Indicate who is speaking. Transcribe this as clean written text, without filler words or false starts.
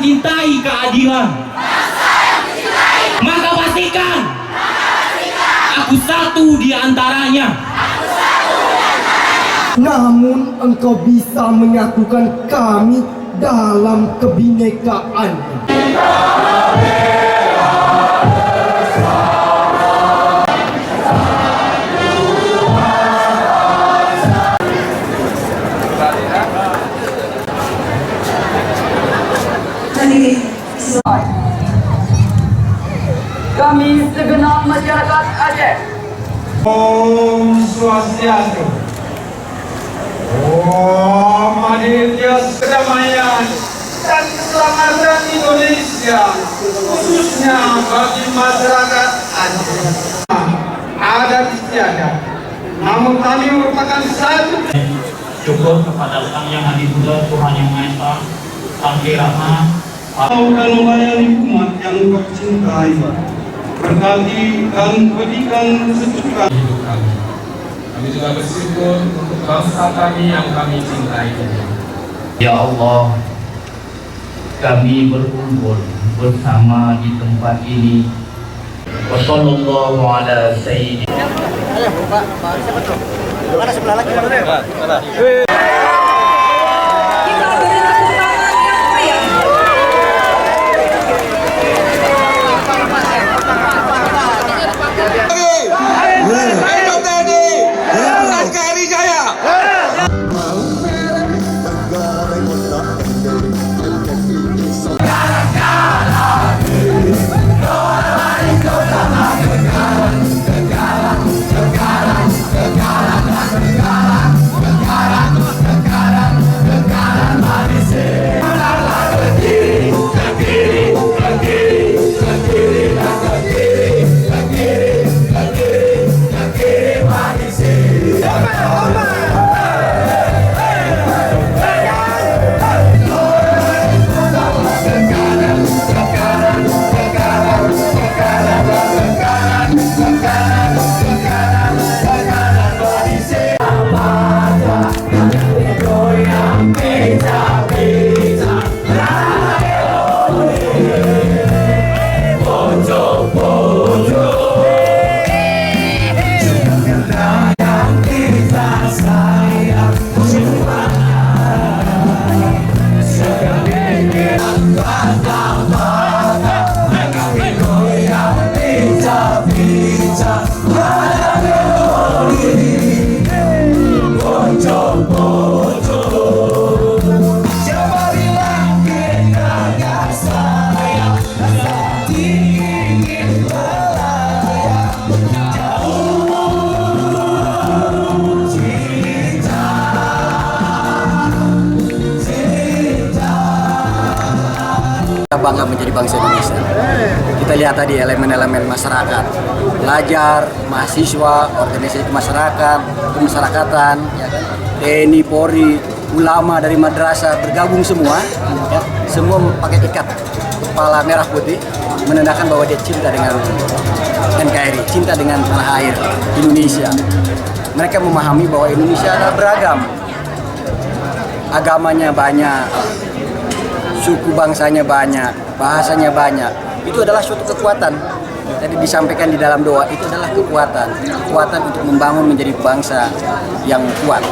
Speaker 1: mencintai keadilan, maka pastikan aku satu di antaranya.
Speaker 2: Namun engkau bisa menyatukan kami dalam kebinekaan.
Speaker 3: Kami segenap masyarakat Aceh.
Speaker 4: Om Swastiastu. Om hadirnya kedamaian dan keselamatan Indonesia, khususnya bagi masyarakat Aceh. Adat istiadat, namun kami merupakan satu.
Speaker 1: Syukur kepada Sang Yang Adi Buddha, Tuhan Yang Maha Esa, Sang Kirana,
Speaker 4: Kau dan melayani umat yang kau cintai. Berkati dan berikan sejuta
Speaker 5: hidup kami. Kami juga bersyukur untuk bangsa kami yang kami cintai.
Speaker 1: Ya Allah, kami berkumpul bersama di tempat ini. Wassallallahu ala sayyidina.
Speaker 6: Mana sebelah lagi? Bangga menjadi bangsa Indonesia. Kita lihat tadi elemen-elemen masyarakat, pelajar, mahasiswa, organisasi masyarakat, kemasyarakatan, ya kan? TNI, Polri, ulama dari madrasah bergabung semua, ya, semua pakai ikat kepala merah putih, menandakan bahwa dia cinta dengan NKRI, cinta dengan tanah air Indonesia. Mereka memahami bahwa Indonesia adalah beragam, agamanya banyak, suku bangsanya banyak, bahasanya banyak. Itu adalah suatu kekuatan. Tadi disampaikan di dalam doa, itu adalah kekuatan untuk membangun menjadi bangsa yang kuat.